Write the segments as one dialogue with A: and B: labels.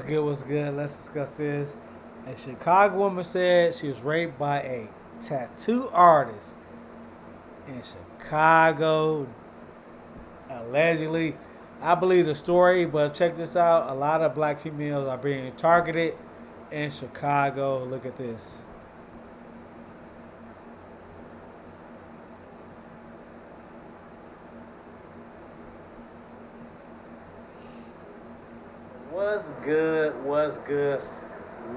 A: good? What's good? Let's discuss this. A Chicago woman said she was raped by a tattoo artist in Chicago. Allegedly, I believe the story, but check this out. A lot of black females are being targeted in Chicago. Look at this. What's good? What's good?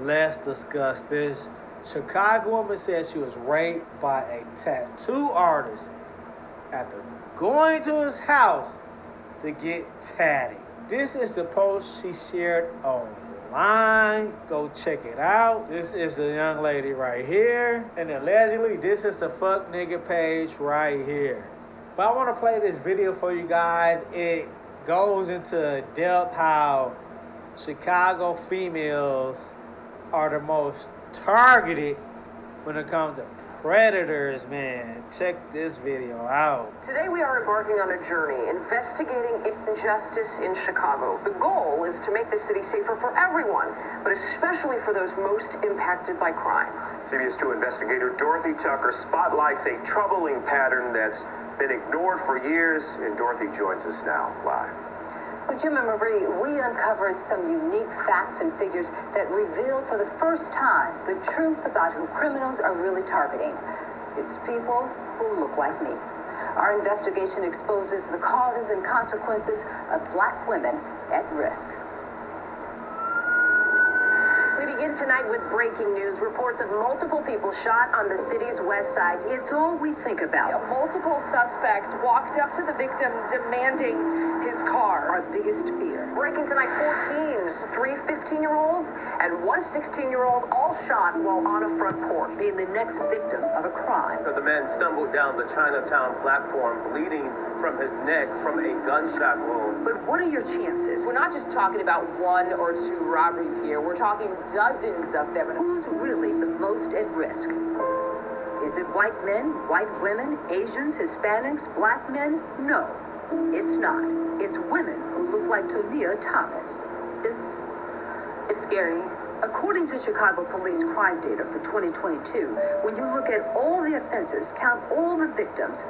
A: Let's discuss this. Chicago woman said she was raped by a tattoo artist after going to his house to get tatted. This is the post she shared online. Go check it out. This is the young lady right here. And allegedly, this is the fuck nigga page right here. But I want to play this video for you guys. It goes into depth how Chicago females are the most targeted when it comes to predators, man. Check this video out.
B: Today we are embarking on a journey investigating injustice in Chicago. The goal is to make the city safer for everyone, but especially for those most impacted by crime.
C: CBS 2 investigator Dorothy Tucker spotlights a troubling pattern that's been ignored for years, and Dorothy joins us now live.
D: With Jim and Marie, we uncovered some unique facts and figures that reveal for the first time the truth about who criminals are really targeting. It's people who look like me. Our investigation exposes the causes and consequences of black women at risk.
B: We begin tonight with breaking news. Reports of multiple people shot on the city's west side.
D: It's all we think about.
E: Multiple suspects walked up to the victim demanding his car.
D: Our biggest fear.
B: Breaking tonight, 4 teens, 3 15-year-olds and 1 16-year-old, all shot while on a front porch.
D: Being the next victim of a crime.
F: The man stumbled down the Chinatown platform, bleeding from his neck from a gunshot wound.
D: But what are your chances?
E: We're not just talking about 1 or 2 robberies here. We're talking dozens of them.
D: Who's really the most at risk? Is it white men, white women, Asians, Hispanics, black men? No, it's not. It's women who look like Tonia Thomas.
G: It's scary.
D: According to Chicago police crime data for 2022, when you look at all the offenses, count all the victims,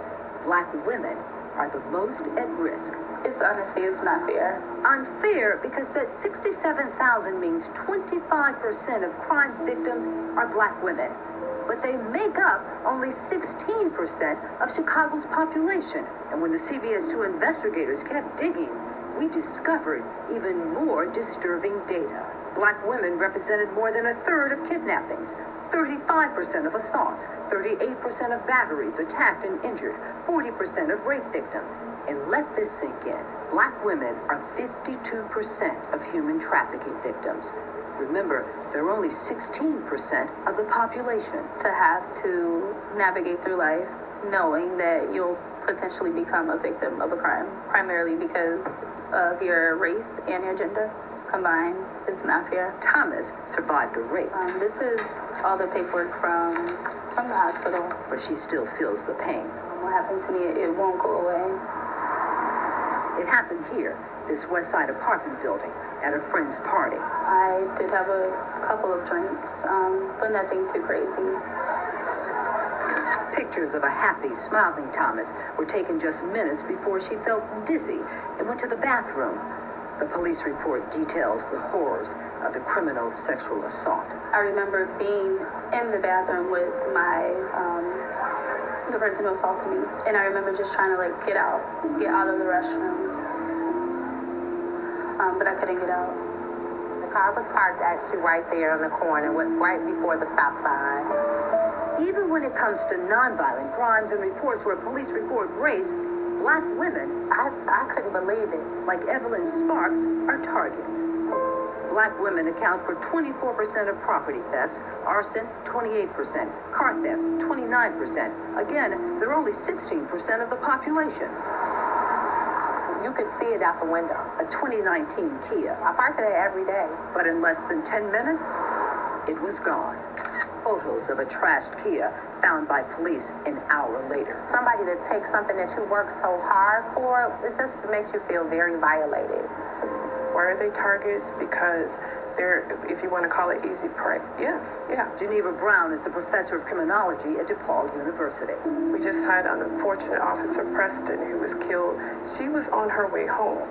D: black women are the most at risk.
G: It's honestly, it's not fair.
D: Unfair because that 67,000 means 25% of crime victims are black women. But they make up only 16% of Chicago's population. And when the CBS 2 investigators kept digging, we discovered even more disturbing data. Black women represented more than a third of kidnappings, 35% of assaults, 38% of batteries attacked and injured, 40% of rape victims. And let this sink in. Black women are 52% of human trafficking victims. Remember, they're only 16% of the population.
G: To have to navigate through life knowing that you'll potentially become a victim of a crime, primarily because of your race and your gender combined, is not fair.
D: Thomas survived a rape.
G: This is all the paperwork from the hospital.
D: But she still feels the pain.
G: What happened to me, it won't go away.
D: It happened here, this West Side apartment building, at a friend's party.
G: I did have a couple of drinks, but nothing too crazy.
D: Pictures of a happy, smiling Thomas were taken just minutes before she felt dizzy and went to the bathroom. The police report details the horrors of the criminal's sexual assault.
G: I remember being in the bathroom with the person who assaulted me, and I remember just trying to get out of the restroom, but I couldn't get out.
B: The car was parked actually right there in the corner, right before the stop sign.
D: Even when it comes to nonviolent crimes and reports where police record race, black women,
B: I couldn't believe it.
D: like Evelyn Sparks, are targets. Black women account for 24% of property thefts, arson 28%, car thefts 29%. Again, they're only 16% of the population.
B: You could see it out the window.
D: A 2019 Kia,
B: I park there every day.
D: but in less than 10 minutes, it was gone. Photos of a trashed Kia found by police an hour later.
B: Somebody that takes something that you work so hard for, it just makes you feel very violated.
H: were they targets? Because they're, if you want to call it easy prey. Yes, yeah.
D: Geneva Brown is a professor of criminology at DePaul University.
H: We just had an unfortunate Officer Preston who was killed. She was on her way home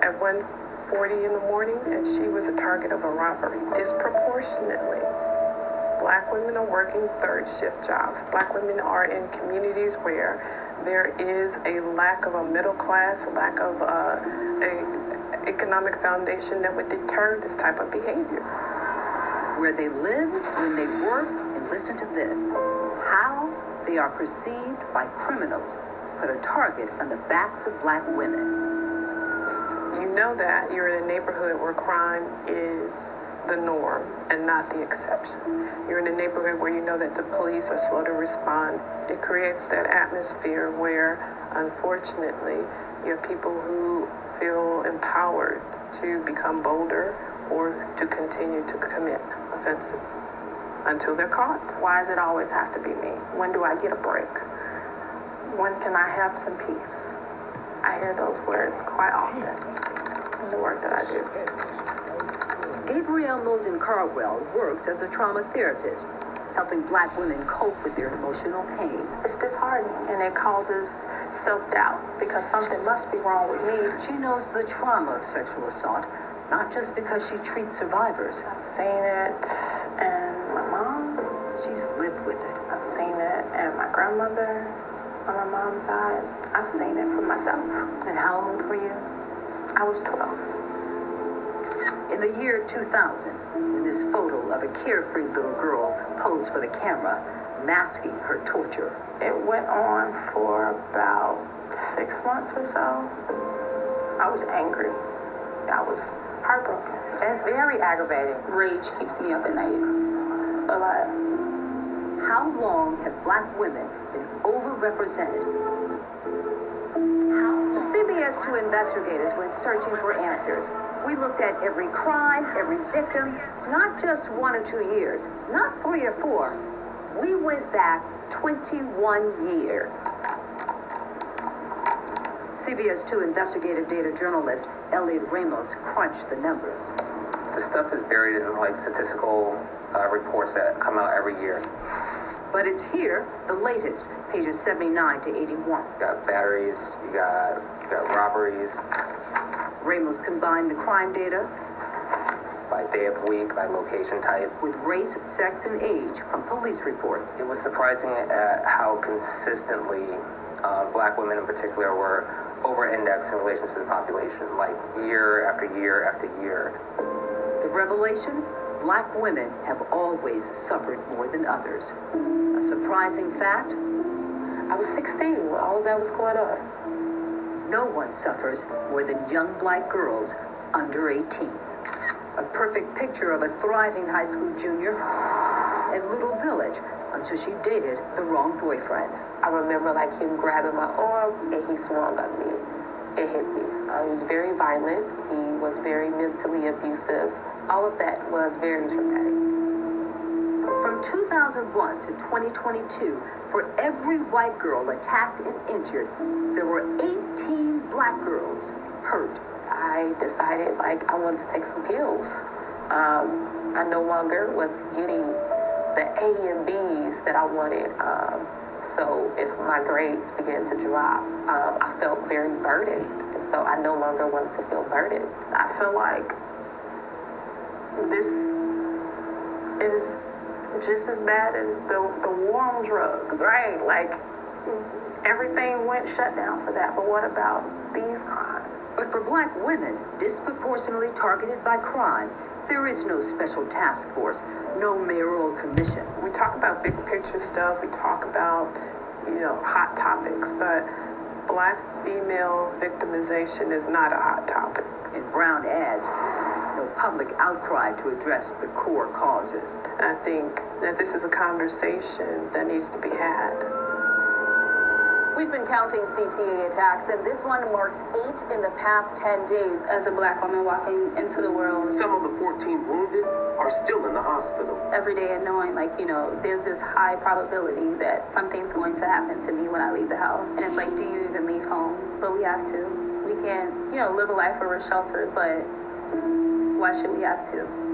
H: at 1:40 in the morning, and she was a target of a robbery. Disproportionately, Black women are working third shift jobs. Black women are in communities where there is a lack of a middle class, a lack of a economic foundation that would deter this type of behavior.
D: Where they live, when they work, and listen to this, how they are perceived by criminals put a target on the backs of Black women.
H: You know that you're in a neighborhood where crime is the norm and not the exception. You're in a neighborhood where you know that the police are slow to respond. It creates that atmosphere where, unfortunately, you have people who feel empowered to become bolder or to continue to commit offenses until they're caught. Why does it always have to be me? When do I get a break? When can I have some peace? I hear those words quite often in the work that I do.
D: Gabrielle Molden Carwell works as a trauma therapist, helping Black women cope with their emotional pain.
H: It's disheartening and it causes self-doubt because something must be wrong with me.
D: She knows the trauma of sexual assault, not just because she treats survivors.
H: I've seen it in my mom.
D: She's lived with it.
H: I've seen it in my grandmother on my mom's side. I've seen it for myself.
D: And how old were you?
H: I was 12.
D: In the year 2000, in this photo of a carefree little girl posed for the camera, masking her torture.
H: It went on for about 6 months or so. I was angry. I was heartbroken.
E: It's very aggravating.
G: Rage keeps me up at night a lot.
D: How long have Black women been overrepresented? The CBS 2 investigators went searching for answers. We looked at every crime, every victim, not just 1 or 2 years, not 3 or 4. We went back 21 years. CBS 2 investigative data journalist Elliot Ramos crunched the numbers.
F: The stuff is buried in like statistical reports that come out every year.
D: But it's here, the latest, pages 79 to 81.
F: You got batteries, you got robberies.
D: Ramos combined the crime data
F: By day of week, by location type.
D: with race, sex, and age from police reports.
F: It was surprising at how consistently Black women in particular were over-indexed in relation to the population, like year after year after year.
D: The revelation? Black women have always suffered more than others. A surprising fact?
H: I was 16 when all of that was going on.
D: No one suffers more than young Black girls under 18. A perfect picture of a thriving high school junior in Little Village until she dated the wrong boyfriend.
H: I remember like him grabbing my arm and he swung on me. It hit me. He was very violent. He was very mentally abusive. All of that was very traumatic.
D: From 2001 to 2022, for every white girl attacked and injured, there were 18 Black girls hurt.
H: I decided like I wanted to take some pills. I no longer was getting the A and B's that I wanted. So if my grades began to drop, I felt very burdened. And so I no longer wanted to feel burdened. I feel like this is just as bad as the war on drugs, right? Like everything went shut down for that. But what about these crimes?
D: But for Black women disproportionately targeted by crime, there is no special task force, no mayoral commission.
H: We talk about big picture stuff, we talk about, hot topics, but Black female victimization is not a hot topic.
D: And Brown adds, no public outcry to address the core causes.
H: I think that this is a conversation that needs to be had.
E: We've been counting CTA attacks, and this one marks 8 in the past 10 days.
G: As a Black woman walking into the world
F: Some of the 14 wounded are still in the hospital.
G: every day and knowing there's this high probability that something's going to happen to me when I leave the house. And it's like, do you even leave home? But we have to. We can't, live a life where we're sheltered, but Why should we have to?